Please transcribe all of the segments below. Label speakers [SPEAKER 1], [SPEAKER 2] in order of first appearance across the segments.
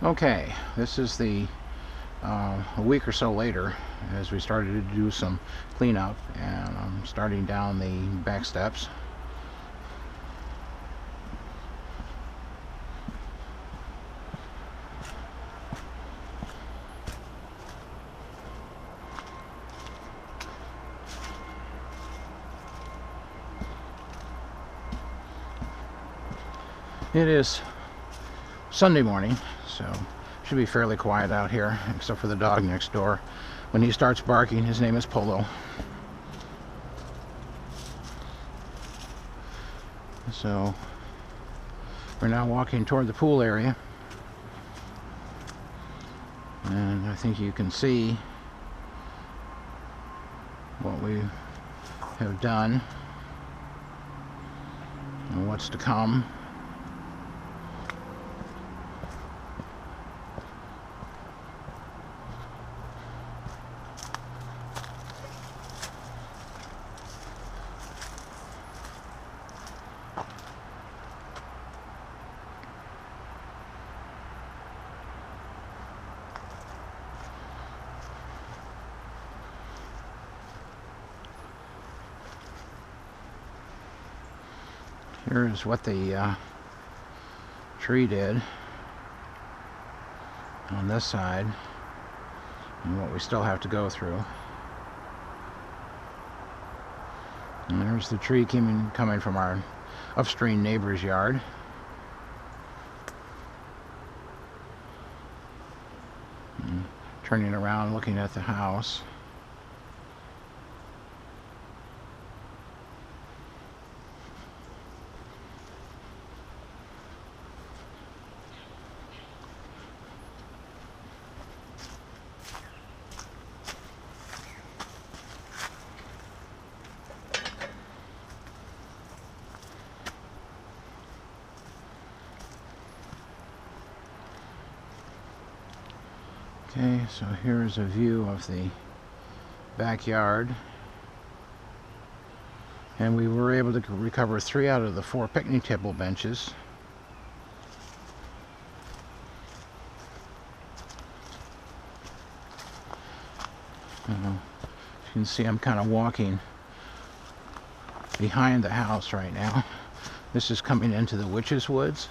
[SPEAKER 1] Okay, this is a week or so later as we started to do some cleanup, and I'm starting down the back steps. It is Sunday morning, so should be fairly quiet out here, except for the dog next door. When he starts barking, his name is Polo. So we're now walking toward the pool area, and I think you can see what we have done and what's to come. Here's what the tree did on this side, and what we still have to go through. And there's the tree coming from our upstream neighbor's yard. And turning around, looking at the house. Okay, so here's a view of the backyard, and we were able to recover 3 out of the 4 picnic table benches. As you can see, I'm kind of walking behind the house right now. This is coming into the Witch's Woods.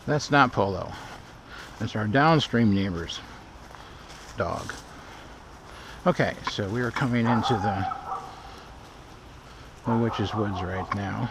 [SPEAKER 1] That's not Polo. That's our downstream neighbor's dog. Okay, so we are coming into the Witch's Woods right now.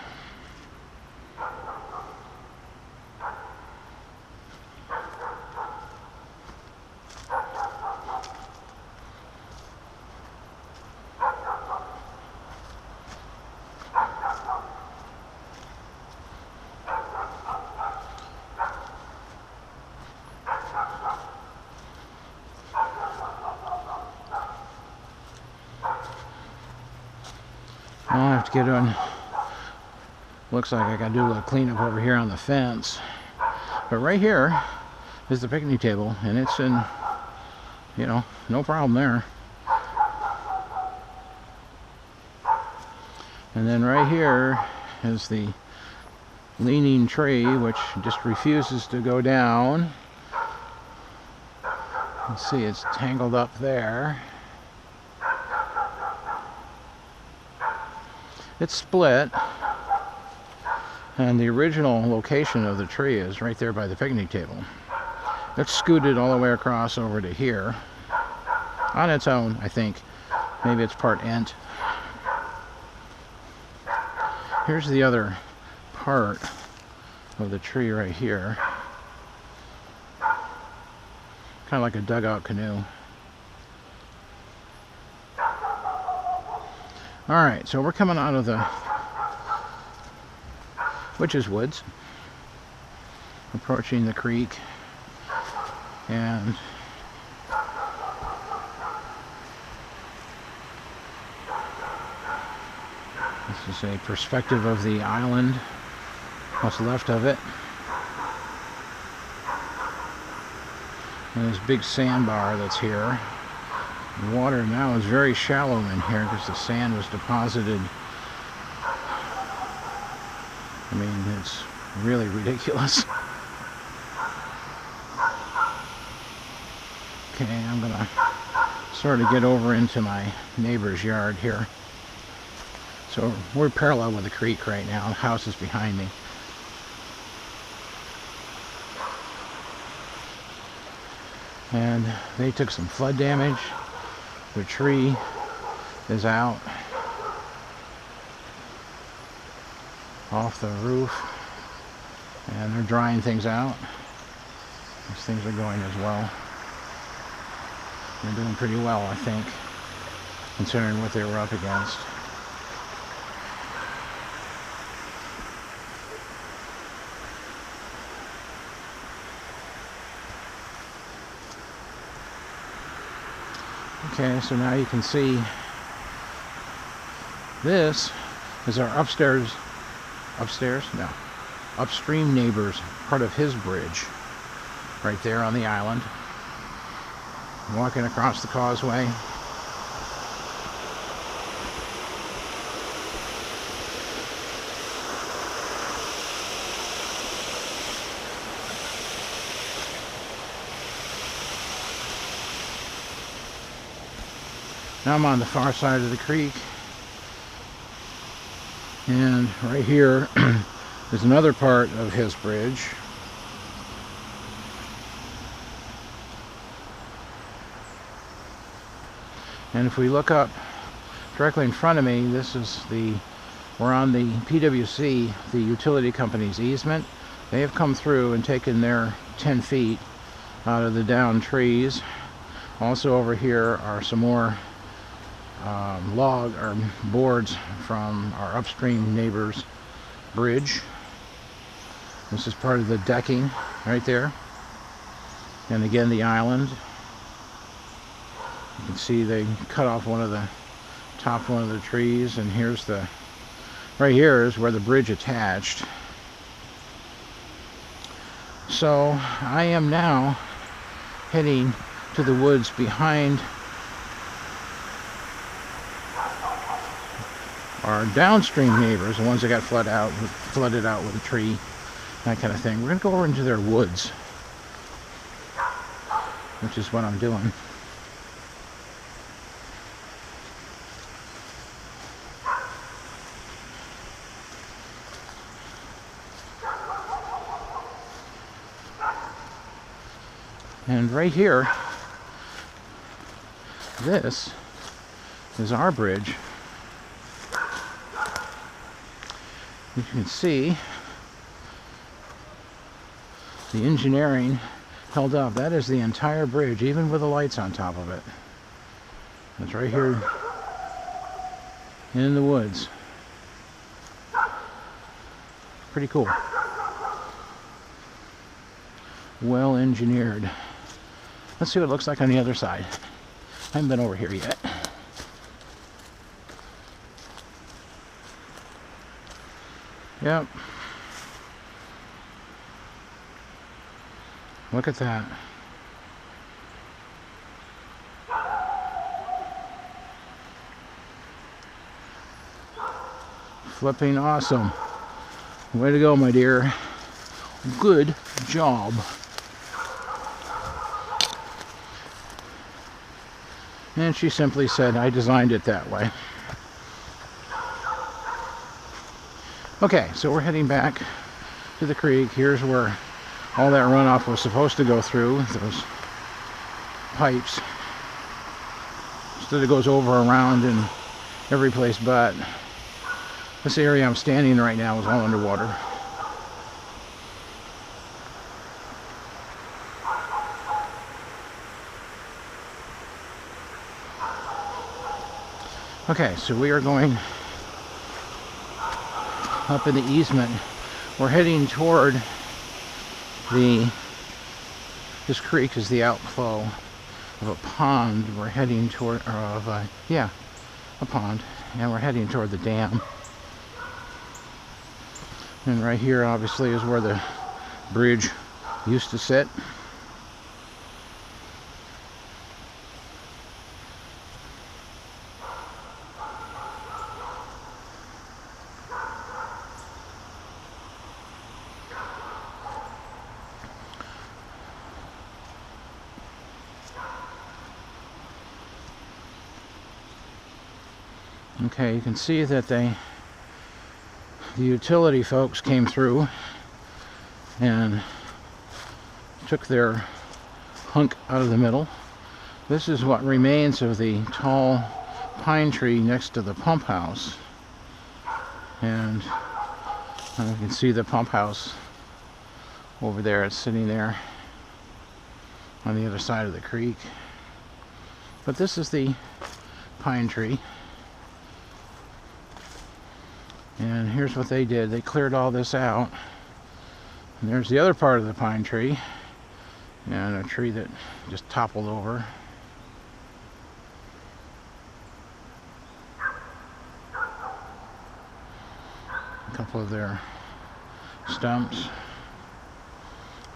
[SPEAKER 1] I'll have to get on. Looks like I gotta do a little cleanup over here on the fence. But right here is the picnic table, and it's in, you know, no problem there. And then right here is the leaning tree, which just refuses to go down. You can see it's tangled up there. It's split, and the original location of the tree is right there by the picnic table. It's scooted all the way across over to here on its own, I think. Maybe it's part ent. Here's the other part of the tree right here. Kind of like a dugout canoe. Alright, so we're coming out of the Witch's Woods, approaching the creek, and This is a perspective of the island, what's left of it. And this big sandbar that's here. The water now is very shallow in here because the sand was deposited. I mean, it's really ridiculous. Okay, I'm gonna sort of get over into my neighbor's yard here. So we're parallel with the creek right now. The house is behind me. And they took some flood damage. The tree is out off the roof, and they're drying things out. These things are going as well. They're doing pretty well, I think, considering what they were up against. Okay, so now you can see this is our upstream neighbor's part of his bridge right there on the island. Walking across the causeway. Now I'm on the far side of the creek, and right here is another part of his bridge. And if we look up directly in front of me, we're on the PWC, the utility company's easement. They have come through and taken their 10 feet out of the downed trees. Also over here are some more log or boards from our upstream neighbor's bridge. This is part of the decking right there. And again, the island. You can see they cut off one of the trees, and here's right here is where the bridge attached. So I am now heading to the woods behind our downstream neighbors, the ones that got flooded out with a tree, that kind of thing. We're going to go over into their woods, which is what I'm doing. And right here, this is our bridge. You can see the engineering held up. That is the entire bridge, even with the lights on top of it. It's right here in the woods. Pretty cool. Well engineered. Let's see what it looks like on the other side. I haven't been over here yet. Yep. Look at that. Flipping awesome. Way to go, my dear. Good job. And she simply said, I designed it that way. Okay, so we're heading back to the creek. Here's where all that runoff was supposed to go through, those pipes. Instead it goes over, around, and every place but. This area I'm standing in right now is all underwater. Okay, so we are going up in the easement. We're heading toward this creek is the outflow of a pond. We're heading toward, a pond, and we're heading toward the dam. And right here obviously is where the bridge used to sit. Okay, you can see that the utility folks came through and took their hunk out of the middle. This is what remains of the tall pine tree next to the pump house. And you can see the pump house over there. It's sitting there on the other side of the creek. But this is the pine tree. And here's what they did. They cleared all this out. And there's the other part of the pine tree. And a tree that just toppled over. A couple of their stumps.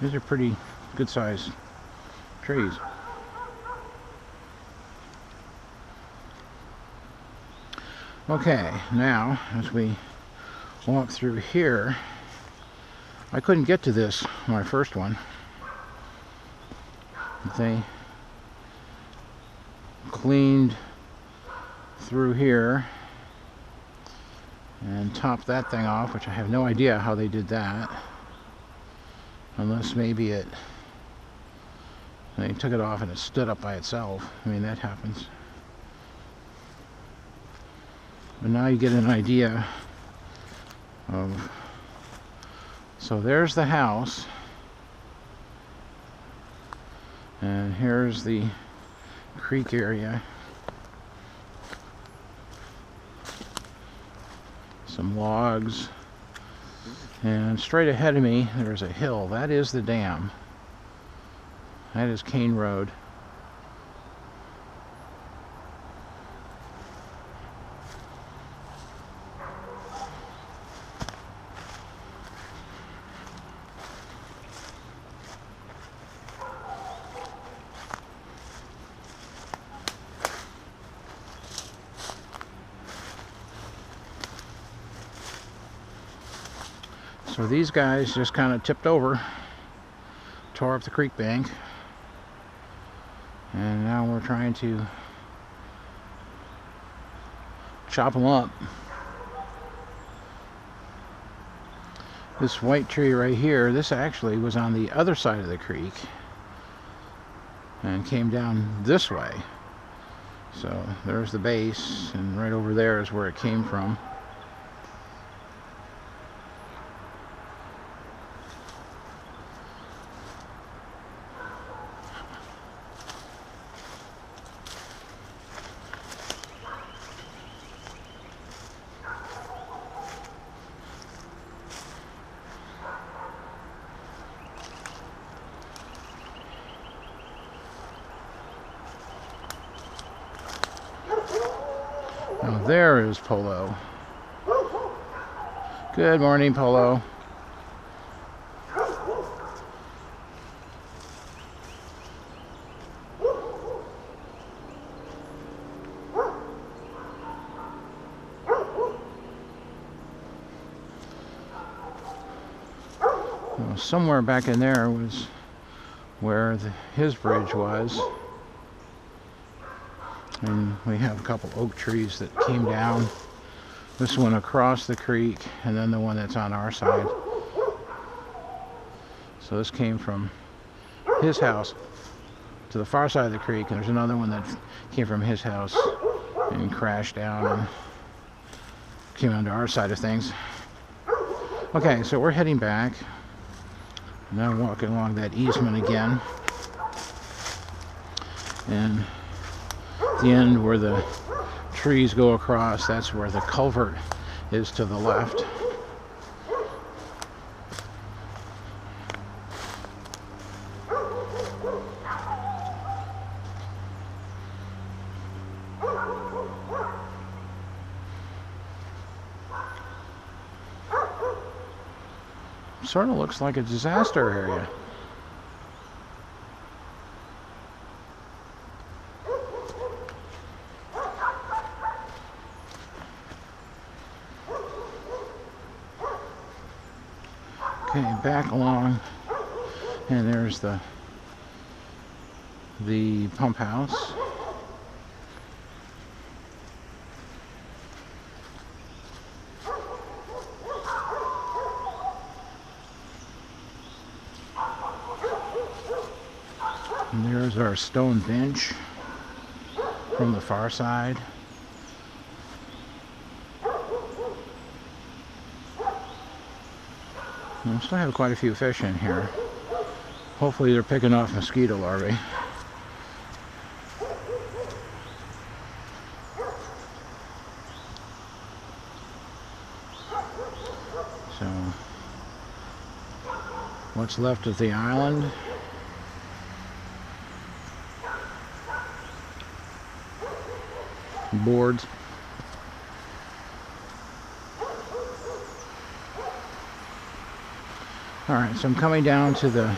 [SPEAKER 1] These are pretty good sized trees. Okay, now as we walk through here, I couldn't get to this, my first one. They cleaned through here and topped that thing off, which I have no idea how they did that, unless maybe they took it off and it stood up by itself. I mean, that happens. But now you get an idea of, so there's the house, and here's the creek area. Some logs, and straight ahead of me there's a hill. That is the dam. That is Cane Road. So these guys just kind of tipped over, tore up the creek bank, and now we're trying to chop them up. This white tree right here, this actually was on the other side of the creek and came down this way. So there's the base, and right over there is where it came from. Now there is Polo. Good morning, Polo. Well, somewhere back in there was where his bridge was. And we have a couple oak trees that came down. This one across the creek, and then the one that's on our side. So this came from his house to the far side of the creek, and there's another one that came from his house and crashed down and came onto our side of things. Okay, so we're heading back. Now walking along that easement again. And the end where the trees go across, that's where the culvert is to the left. sort of looks like a disaster area. Okay, back along, and there's the pump house. And there's our stone bench from the far side. We still have quite a few fish in here. Hopefully they're picking off mosquito larvae. So, what's left of the island? Boards. Alright, so I'm coming down to the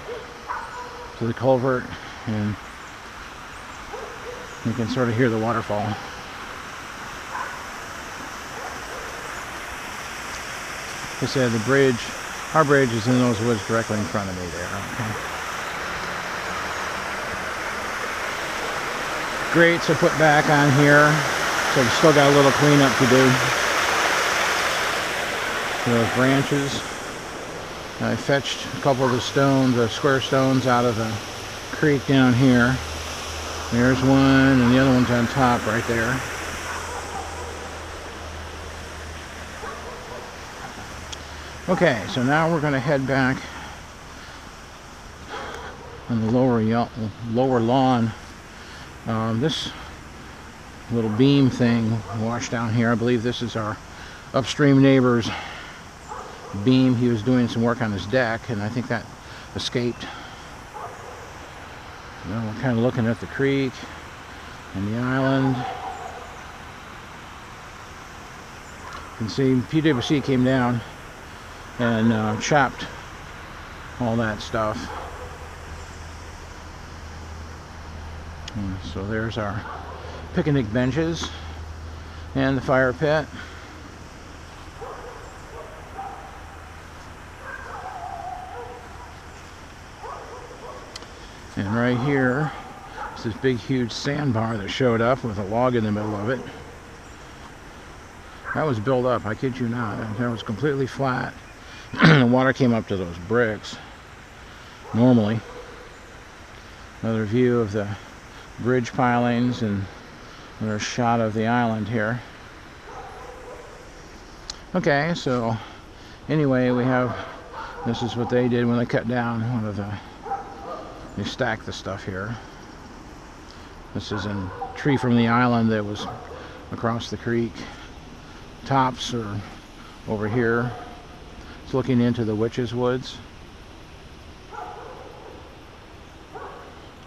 [SPEAKER 1] culvert, and you can sort of hear the waterfall. Like I said, the bridge, our bridge is in those woods directly in front of me there. Okay. Grates are put back on here, so we've still got a little cleanup to do. Those branches. I fetched a couple of the stones, the square stones, out of the creek down here. There's one, and the other one's on top right there. Okay, so now we're going to head back on the lower lawn. This little beam thing washed down here. I believe this is our upstream neighbor's beam. He was doing some work on his deck, and I think that escaped. Now we're kind of looking at the creek and the island. You can see PWC came down and chopped all that stuff. And so there's our picnic benches and the fire pit. And right here is this big huge sandbar that showed up with a log in the middle of it. That was built up, I kid you not. That was completely flat. The water came up to those bricks normally. Another view of the bridge pilings and another shot of the island here. Okay, so anyway, we have, this is what they did when they cut down one of the, they stacked the stuff here. This is a tree from the island that was across the creek. Tops are over here. It's looking into the Witch's Woods.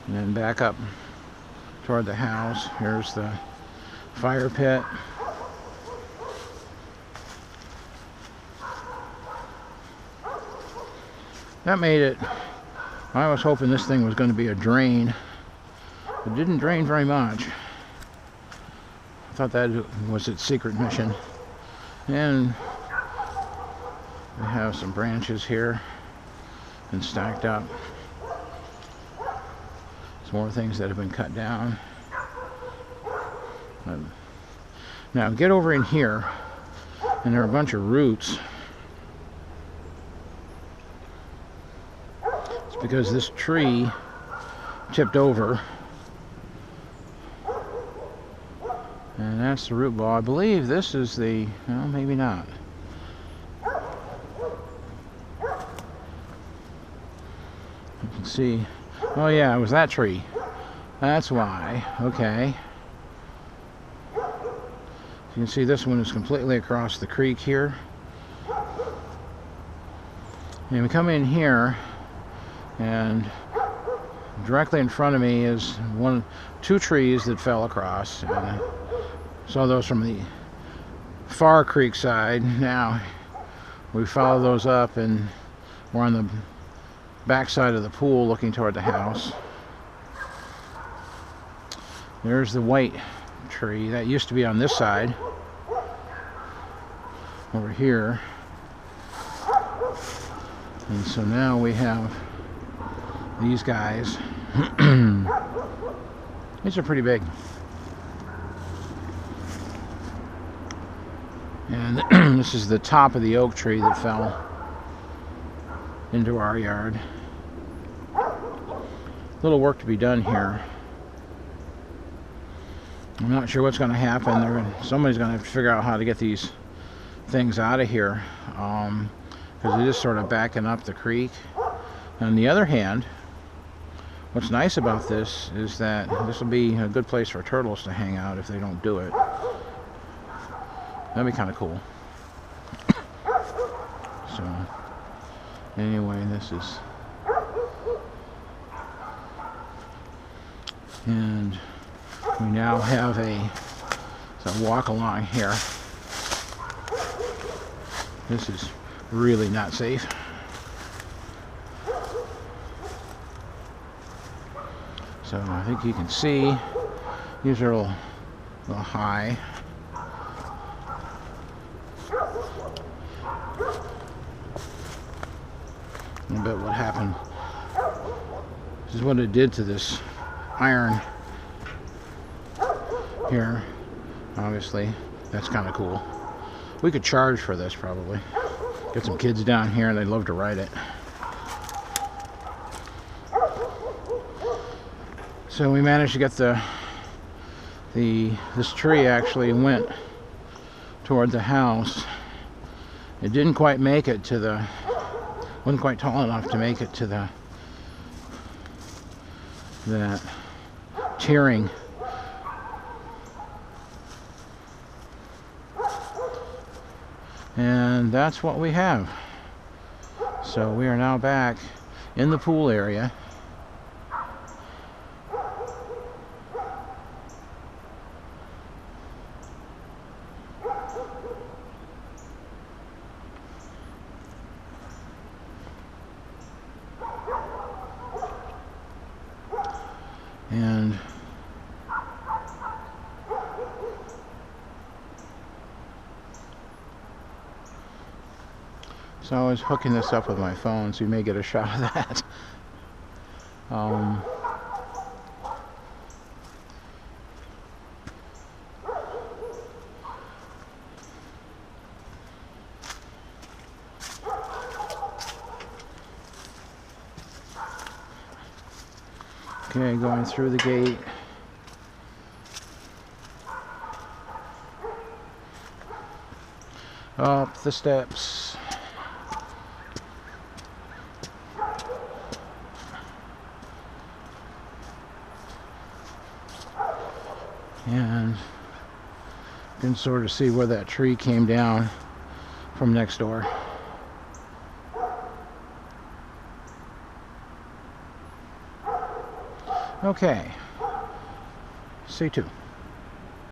[SPEAKER 1] And then back up toward the house. Here's the fire pit. That made it. I was hoping this thing was going to be a drain. It didn't drain very much. I thought that was its secret mission. And we have some branches here and stacked up. Some more things that have been cut down. Now get over in here, and there are a bunch of roots. It's because this tree tipped over, and that's the root ball. I believe this is the, well, maybe not. You can see, oh yeah, it was that tree. That's why. Okay. You can see this one is completely across the creek here. And we come in here, and directly in front of me is two trees that fell across. And I saw those from the far creek side. Now we follow those up, and We're on the back side of the pool looking toward the house. There's the white tree that used to be on this side over here, and so now we have these guys. These are pretty big, and this is the top of the oak tree that fell into our yard. Little work to be done here. I'm not sure what's going to happen. Somebody's going to have to figure out how to get these things out of here, because they're just sort of backing up the creek. On the other hand, what's nice about this is that this will be a good place for turtles to hang out if they don't do it. That'd be kind of cool. So anyway, this is, and we now have a walk along here. This is really not safe. So I think you can see these are a little high. I bet what happened. This is what it did to this iron here. Obviously, that's kind of cool. We could charge for this probably. Get some kids down here and they'd love to ride it. So we managed to get this tree actually went toward the house. It didn't quite make it to the, wasn't quite tall enough to make it to that tiering. And that's what we have. So we are now back in the pool area. And so I was hooking this up with my phone, so you may get a shot of that. Okay, going through the gate. Up the steps. And you can sort of see where that tree came down from next door. Okay, stay tuned.